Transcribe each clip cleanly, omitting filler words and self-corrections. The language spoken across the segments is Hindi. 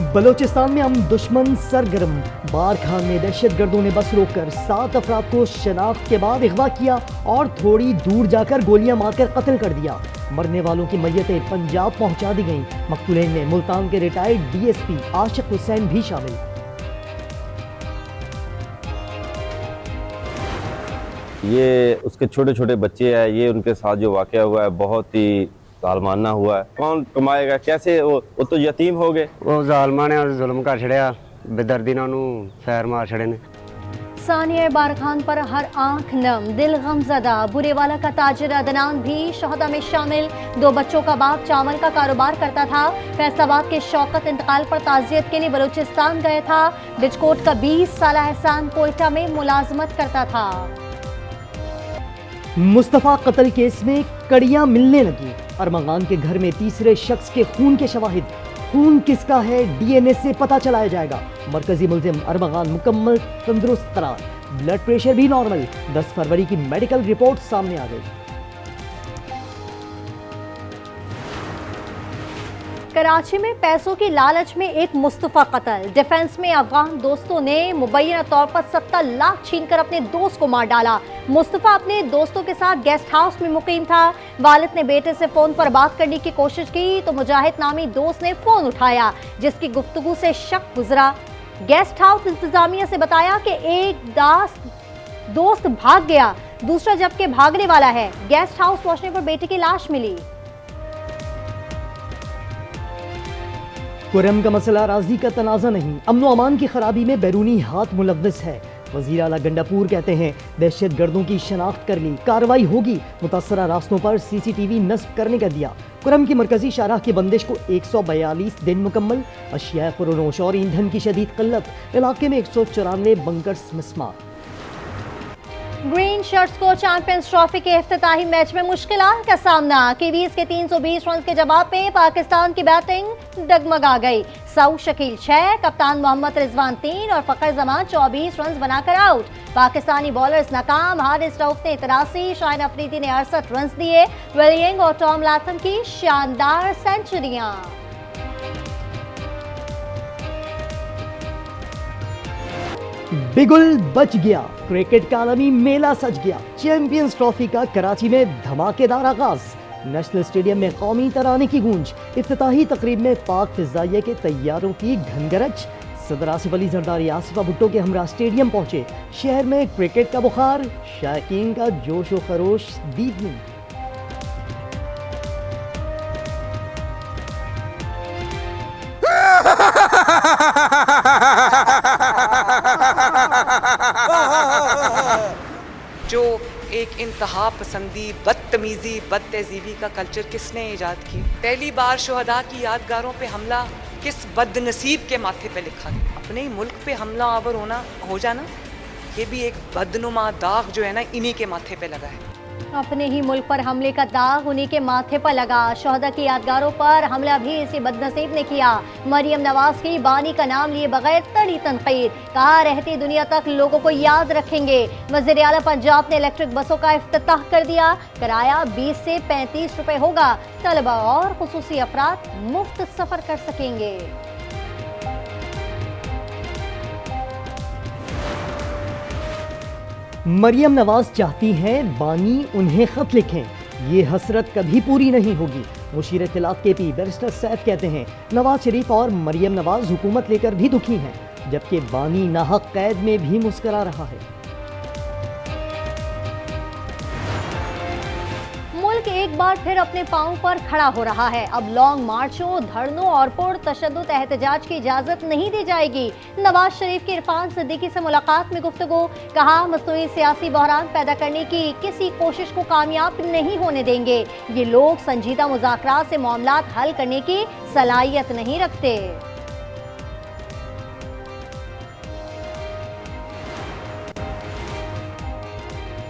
बलोचिस्तान में हम दुश्मन सरगर्म। बारखान में दहशतगर्दों ने बस रोककर 7 अफराद को शनाख्त के बाद अगवा किया और थोड़ी दूर जाकर गोलियां मारकर कत्ल कर दिया। मरने वालों की मैयतें पंजाब पहुंचा दी गईं। मकतूलेन में मुल्तान के रिटायर्ड डीएसपी आशिक हुसैन भी शामिल। ये उसके छोटे छोटे बच्चे हैं, ये उनके साथ जो वाक़या हुआ है बहुत ही जालमाना हुआ है। कौन कमाएगा, कैसे? वो तो यतीम हो गए। वो जालमा ने जुल्म कर छड़िया, बेदर्दी ने उन्होंने फैर मार छड़े ने। सानिया बारखान पर हर आंख नम, दिल गमज़दा। बुरेवाला का ताजिर अदनान भी शहदा में शामिल। 2 बच्चों का बाप चावल का कारोबार करता था। फैसलाबाद के शौकत इंतकाल पर ताजियत के लिए बलूचिस्तान गया था। बिजकोट का 20 साला एहसान कोयटा में मुलाजमत करता था। मुस्तफा कत्ल केस में कड़ियां मिलने लगी। अरमगान के घर में तीसरे शख्स के खून के शवाहिद। खून किसका है, डीएनए से पता चलाया जाएगा। मरकजी मुल्जिम अरमगान मुकम्मल तंदुरुस्त करार। ब्लड प्रेशर भी नॉर्मल। 10 फरवरी की मेडिकल रिपोर्ट सामने आ गई। कराची में पैसों की लालच में एक मुस्तफा कत्ल। डिफेंस में अफगान दोस्तों ने मुबैना तौर पर 70 लाख छीनकर अपने दोस्त को मार डाला। मुस्तफा अपने दोस्तों के साथ गेस्ट हाउस में मुकीम था। वालिद ने बेटे से फोन पर बात करने की कोशिश की तो मुजाहिद नामी दोस्त ने फोन उठाया, जिसकी गुफ्तगू से शक गुजरा। गेस्ट हाउस इंतजामिया से बताया कि एक दोस्त भाग गया, दूसरा जबकि भागने वाला है। गेस्ट हाउस पहुंचने पर बेटे की लाश मिली। कुरम का मसला राजी का तनाज़ा नहीं, अमन व अमान की खराबी में बैरूनी हाथ मुलव्वस है। वज़ीर आला गंडापुर कहते हैं दहशत गर्दों की शनाख्त कर ली, कार्रवाई होगी। मुतासरा रास्तों पर CCTV नस्ब करने का दिया। कुरम की मरकजी शाहराह की बंदिश को 142 दिन मुकम्मल। अशिया फरोनोश और ईंधन की शदीद किल्लत। इलाके में 194 बंकर्स मिस्मार। ग्रीन शर्ट्स को चैंपियंस ट्रॉफी के इफ्तिताही मैच में मुश्किलात का सामना। कीवीज के 320 रन के जवाब में पाकिस्तान की बैटिंग डगमगा गई। सऊ शकील 6, कप्तान मोहम्मद रिजवान 3 और फखर जमान 24 रन बनाकर आउट। पाकिस्तानी बॉलर्स नाकाम। हारिस रऊफ ने 83, शाहिन अफरीदी ने 68 रन दिए। विलियंग और टॉम लाथम की शानदार सेंचुरियां। बिगुल बच गया, क्रिकेट का आलमी मेला सज गया। चैंपियंस ट्रॉफी का कराची में धमाकेदार आगाज। नेशनल स्टेडियम में कौमी तराने की गूंज। इफ्तिताही तकरीब में पाक फिजाइया के तैयारों की घनगरज। सदर आसिफ अली जरदारी आसिफा भुट्टो के हमरा स्टेडियम पहुंचे। शहर में क्रिकेट का बुखार, शायकीन का जोश व खरोश दीदनी। जो एक इंतहा पसंदी, बदतमीजी, बदतहजीबी का कल्चर किसने ईजाद किया? पहली बार शुहदा की यादगारों पे हमला किस बदनसीब के माथे पे लिखा गया? अपने ही मुल्क पे हमला आवर हो जाना, ये भी एक बदनुमा दाग जो है ना, इन्हीं के माथे पे लगा है। अपने ही मुल्क पर हमले का दाग उन्हीं के माथे पर लगा। शोहदा की यादगारों पर हमला भी इसी बदनसीब ने किया। मरियम नवाज की बानी का नाम लिए बगैर तड़ी तनकीद। कहा रहती दुनिया तक लोगों को याद रखेंगे। वज़ीर आला पंजाब ने इलेक्ट्रिक बसों का इफ्तिताह कर दिया। किराया 20 से 35 रुपए होगा। तलबा और खुसूसी अफराद मुफ्त सफर कर सकेंगे। मरियम नवाज चाहती हैं बानी उन्हें खत लिखें। ये हसरत कभी पूरी नहीं होगी। मुशीर इत्तलात KP बैरिस्टर सैफ कहते हैं नवाज शरीफ और मरियम नवाज हुकूमत लेकर भी दुखी हैं, जबकि बानी नाहक कैद में भी मुस्करा रहा है। मुल्क एक बार फिर अपने पांव पर खड़ा हो रहा है। अब लॉन्ग मार्चों, धरनों और पुरतशद्दुद एहतजाज की इजाजत नहीं दी जाएगी। नवाज शरीफ की इरफान सिद्दीकी से मुलाकात में गुफ्तगू। कहा मसनूई सियासी बहरान पैदा करने की किसी कोशिश को कामयाब नहीं होने देंगे। ये लोग संजीदा मुज़ाकरात से मामलात हल करने की सलाहियत नहीं रखते।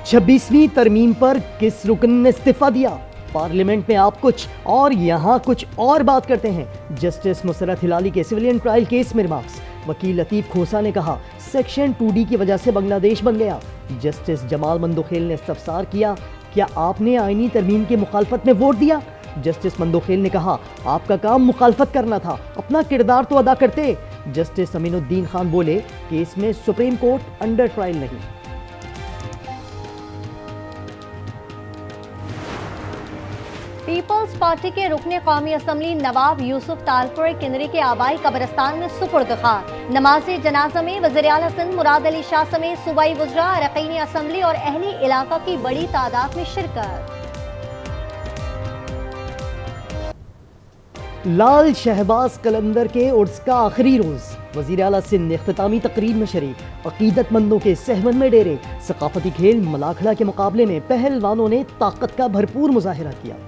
26वीं तरमीम पर किस रुकन ने इस्तीफा दिया? पार्लियामेंट में आप कुछ और यहाँ कुछ और बात करते हैं। जस्टिस मुसरत हिलाली के सिविलियन ट्रायल केस में रिमार्क्स। वकील लतीफ खोसा ने कहा सेक्शन 2D की वजह से बांग्लादेश बन गया। जस्टिस जमाल मंदोखेल ने इस्तफसार किया क्या आपने आईनी तरमीम की मुखालफत में वोट दिया? जस्टिस मंदोखेल ने कहा, आपका काम मुखालफत करना था, अपना किरदार तो अदा करते। जस्टिस अमीनुद्दीन खान बोले, केस में सुप्रीम कोर्ट अंडर ट्रायल नहीं। पीपल्स पार्टी के रुकने कौमी असम्बली नवाब यूसुफ तालपुर किनरी के आबाई कब्रिस्तान में सुपुर्द खाक। नमाज जनाजा में वज़ीर आला सिंध मुराद अली शाह समेत सूबाई वज़रा, अरकान असम्बली और अहली इलाका की बड़ी तादाद में शिरकत। लाल शहबाज कलंदर के उर्स का आखिरी रोज, वज़ीर आला सिंध ने इख्तितामी तकरीब में शरीक। अकीदतमंदों के सहवन में डेरे। सकाफती खेल मलाखड़ा के मुकाबले में पहलवानों ने ताकत का भरपूर मुजाहिरा किया।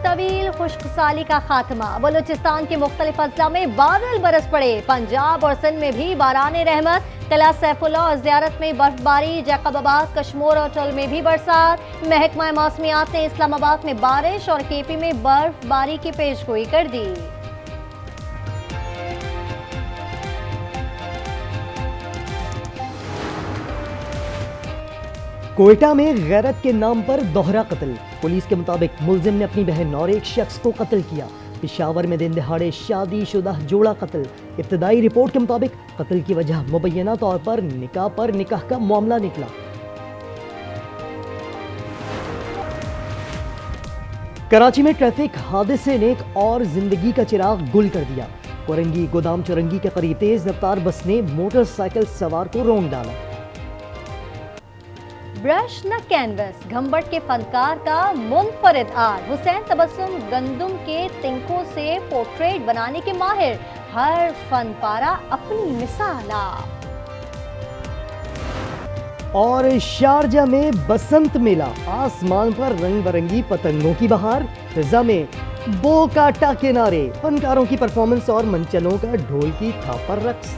तवील खुश्क साली का खात्मा। बलूचिस्तान के मुख्तलिफ अजला में बादल बरस पड़े। पंजाब और सिंध में भी बाराने रहमत। किला सैफुल्लाह और ज़ियारत में बर्फबारी। जैकबाबाद, कश्मीर और टल में भी बरसात। महकमा मौसमियात ने इस्लामाबाद में बारिश और केपी में बर्फबारी की पेशगोई कर दी। कोयटा में गैरत के नाम पर दोहरा कत्ल। पुलिस के मुताबिक मुलजिम ने अपनी बहन और एक शख्स को कत्ल किया। पेशावर में दिन दहाड़े शादीशुदा जोड़ा कत्ल। इब्तदाई रिपोर्ट के मुताबिक कत्ल की वजह मुबैना तौर पर निकाह का मामला निकला। कराची में ट्रैफिक हादसे ने एक और जिंदगी का चिराग गुल कर दिया। कोरंगी गोदाम चौरंगी के करीब तेज रफ्तार बस ने मोटरसाइकिल सवार को रौंद डाला। ब्रश न कैनवस, घंबट के फनकार का मुनफरिद आर्ट। हुसैन तबस्सुम गंदुम के तिंकों से पोर्ट्रेट बनाने के माहिर। हर फन पारा अपनी मिसाला। और शारजा में बसंत मेला, आसमान पर रंग बिरंगी पतंगों की बहार। फिजा में बोकाटा किनारे फनकारों की परफॉर्मेंस और मंचलों का ढोल की थाप पर रक्स।